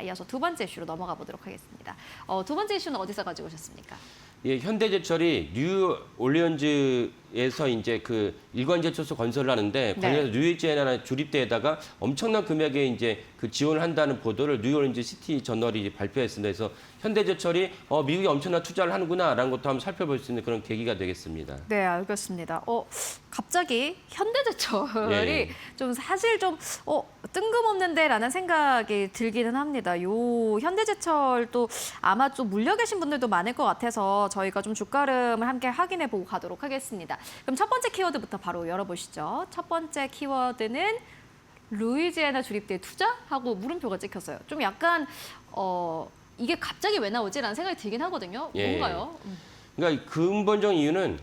이어서 두 번째 이슈로 넘어가 보도록 하겠습니다. 두 번째 이슈는 어디서 가지고 오셨습니까? 예, 현대제철이 뉴올리언즈에서 이제 그 일관제철소 건설을 하는데 관련해서 루이지애나 주립대에다가 엄청난 금액의 이제 그 지원을 한다는 보도를 뉴올리언즈 시티 저널이 발표했습니다. 그래서 현대제철이 미국이 엄청난 투자를 하는구나라는 것도 한번 살펴볼 수 있는 그런 계기가 되겠습니다. 네, 알겠습니다. 갑자기 현대제철이 좀 사실 좀 뜬금없는데라는 생각이 들기는 합니다. 요 현대제철도 아마 좀 물려 계신 분들도 많을 것 같아서 저희가 좀 주가름을 함께 확인해 보고 가도록 하겠습니다. 그럼 첫 번째 키워드부터 바로 열어보시죠. 첫 번째 키워드는 루이지애나 주립대 투자하고 물음표가 찍혔어요. 좀 약간 이게 갑자기 왜 나오지라는 생각이 들긴 하거든요. 뭔가요? 그러니까 근본적 이유는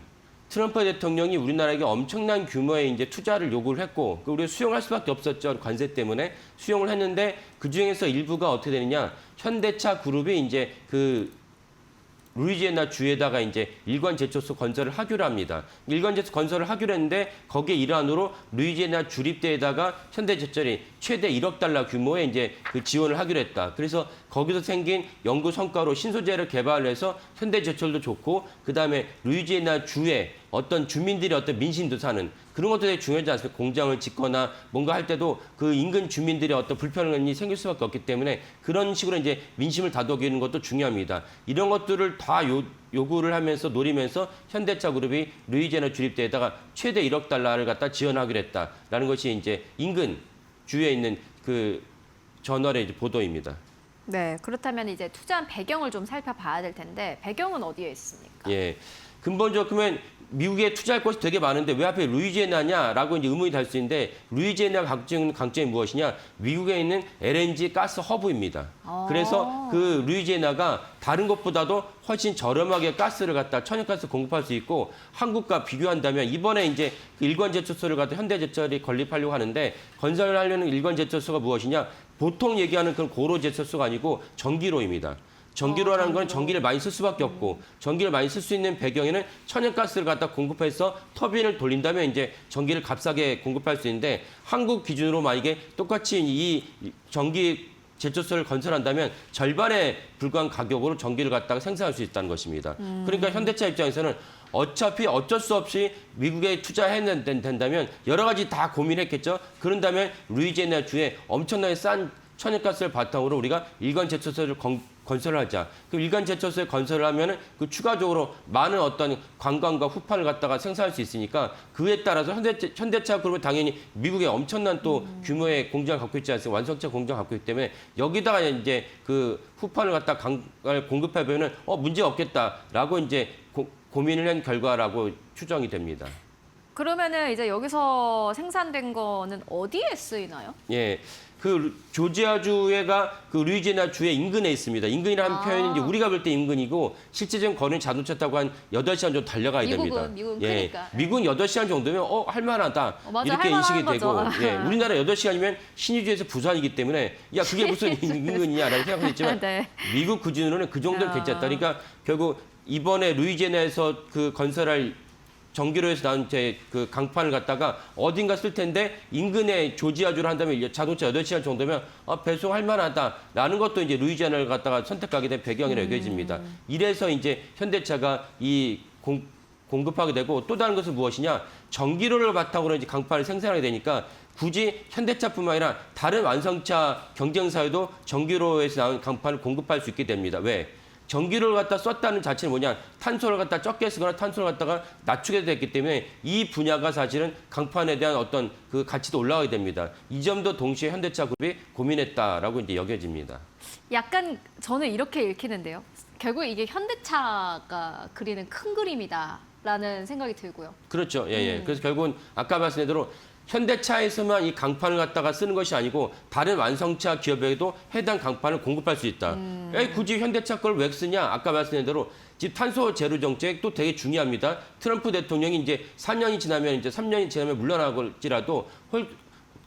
트럼프 대통령이 우리나라에게 엄청난 규모의 이제 투자를 요구를 했고 우리가 수용할 수밖에 없었죠. 관세 때문에 수용을 했는데 그 중에서 일부가 어떻게 되느냐? 현대차 그룹이 이제 그 루이지애나 주에다가 이제 일관 제철소 건설을 하기로 합니다. 일관 제철소 건설을 하기로 했는데 거기에 일환으로 루이지애나 주립대에다가 현대제철이 최대 1억 달러 규모의 이제 그 지원을 하기로 했다. 그래서 거기서 생긴 연구 성과로 신소재를 개발해서 현대제철도 좋고 그다음에 루이지애나 주에 어떤 주민들이 어떤 민심도 사는 그런 것도 되게 중요하지 않습니까? 공장을 짓거나 뭔가 할 때도 그 인근 주민들이 어떤 불편함이 생길 수밖에 없기 때문에 그런 식으로 이제 민심을 다독이는 것도 중요합니다. 이런 것들을 다 요구를 하면서 노리면서 현대차 그룹이 루이지애나 주립대에다가 최대 1억 달러를 갖다 지원하기로 했다라는 것이 이제 인근 주에 있는 그 저널의 이제 보도입니다. 네, 그렇다면 이제 투자한 배경을 좀 살펴봐야 될 텐데 배경은 어디에 있습니까? 예, 근본적으로 그러면 미국에 투자할 것이 되게 많은데 왜 하필 루이지애나냐라고 이제 의문이 달 수 있는데 루이지애나 강점이 무엇이냐? 미국에 있는 LNG 가스 허브입니다. 그래서 그 루이지애나가 다른 것보다도 훨씬 저렴하게 가스를 갖다 천연가스 공급할 수 있고 한국과 비교한다면 이번에 이제 그 일관제철소를 갖다 현대제철이 건립하려고 하는데 건설을 하려는 일관제철소가 무엇이냐? 보통 얘기하는 그런 고로제철소가 아니고 전기로입니다. 전기로라는 건 전기를 많이 쓸 수밖에 없고 전기를 많이 쓸 수 있는 배경에는 천연가스를 갖다 공급해서 터빈을 돌린다면 이제 전기를 값싸게 공급할 수 있는데 한국 기준으로 만약에 똑같이 이 전기 제철소를 건설한다면 절반에 불과한 가격으로 전기를 갖다가 생산할 수 있다는 것입니다. 그러니까 현대차 입장에서는 어차피 어쩔 수 없이 미국에 투자된다면 여러 가지 다 고민했겠죠. 그런다면 루이지애나 주에 엄청나게 싼 천연가스를 바탕으로 우리가 일관 제철소를 건설을 하자. 그 일관 제철소에 건설을 하면은 그 추가적으로 많은 어떤 관광과 후판을 갖다가 생산할 수 있으니까 그에 따라서 현대차 그룹은 당연히 미국에 엄청난 또 규모의 공장을 갖고 있지 않습니까? 완성차 공장을 갖고 있기 때문에 여기다가 이제 그 후판을 갖다 공급해 보면은 문제 없겠다라고 이제 고민을 한 결과라고 추정이 됩니다. 그러면은 이제 여기서 생산된 거는 어디에 쓰이나요? 예. 그 조지아주가 그 루이지애나 주의 인근에 있습니다. 인근이라는 표현은 이제 우리가 볼 때 인근이고 실제적인 거리는 자동차 타고 한 8시간 정도 달려가야 됩니다. 미국은 예. 크니까. 미국은 8시간 정도면 할만하다. 맞아, 이렇게 인식이 되고 거죠. 예. 우리나라 8시간이면 신의주에서 부산이기 때문에 야 그게 무슨 인근이냐라고 생각할 수 있지만 네. 미국 기준으로는 그 정도는 괜찮다. 그러니까 결국 이번에 루이지애나에서 그 건설할 전기로에서 나온 그 강판을 갖다가 어딘가 쓸 텐데 인근에 조지아주를 한다면 자동차 8시간 정도면 배송할 만하다라는 것도 이제 루이지애나를 갖다가 선택하게 된 배경이라고 여겨집니다. 이래서 이제 현대차가 이 공급하게 되고 또 다른 것은 무엇이냐? 전기로를 바탕으로 이제 강판을 생산하게 되니까 굳이 현대차뿐만 아니라 다른 완성차 경쟁사에도 전기로에서 나온 강판을 공급할 수 있게 됩니다. 왜? 전기를 갖다 썼다는 자체는 뭐냐? 탄소를 갖다 적게 쓰거나 탄소를 갖다가 낮추게 됐기 때문에 이 분야가 사실은 강판에 대한 어떤 그 가치도 올라가게 됩니다. 이 점도 동시에 현대차 그룹이 고민했다라고 이제 여겨집니다. 약간 저는 이렇게 읽히는데요. 결국 이게 현대차가 그리는 큰 그림이다라는 생각이 들고요. 그렇죠. 예. 그래서 결국은 아까 말씀드린 대로 현대차에서만 이 강판을 갖다가 쓰는 것이 아니고 다른 완성차 기업에도 해당 강판을 공급할 수 있다. 굳이 현대차 걸 왜 쓰냐? 아까 말씀드린 대로 지금 탄소 제로 정책도 되게 중요합니다. 트럼프 대통령이 이제 3년이 지나면 물러나갈지라도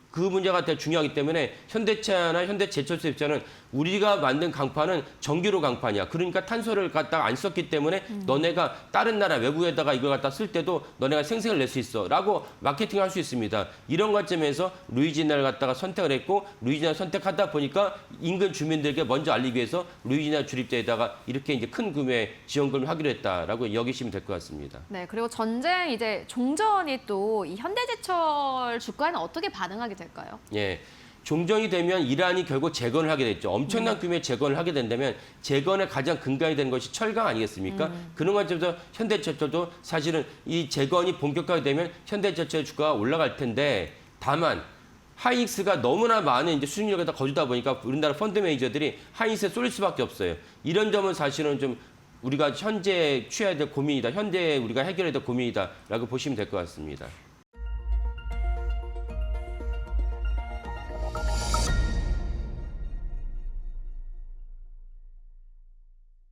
그 문제가 되게 중요하기 때문에 현대차나 현대제철소 입장은 우리가 만든 강판은 전기로 강판이야. 그러니까 탄소를 갖다가 안 썼기 때문에 너네가 다른 나라 외국에다가 이걸 갖다 쓸 때도 너네가 생색을 낼 수 있어. 라고 마케팅할 수 있습니다. 이런 관점에서 루이지애나를 갖다가 선택을 했고 루이지애나 선택하다 보니까 인근 주민들에게 먼저 알리기 위해서 루이지애나 주립대에다가 이렇게 이제 큰 규모의 지원금을 하기로 했다라고 여기시면 될 것 같습니다. 네, 그리고 전쟁 이제 종전이 또 이 현대제철 주가에는 어떻게 반응하게 될까요? 예. 종전이 되면 이란이 결국 재건을 하게 됐죠. 엄청난 규모의 재건을 하게 된다면 재건의 가장 근간이 되는 것이 철강 아니겠습니까? 그런 관점에서 현대제철도 사실은 이 재건이 본격화가 되면 현대제철 주가가 올라갈 텐데 다만 하이닉스가 너무나 많은 이제 수익률을 갖다 거두다 보니까 우리나라 펀드 매니저들이 하이닉스에 쏠릴 수밖에 없어요. 이런 점은 사실은 좀 우리가 현재 취해야 될 고민이다. 현재 우리가 해결해야 될 고민이다라고 보시면 될 것 같습니다.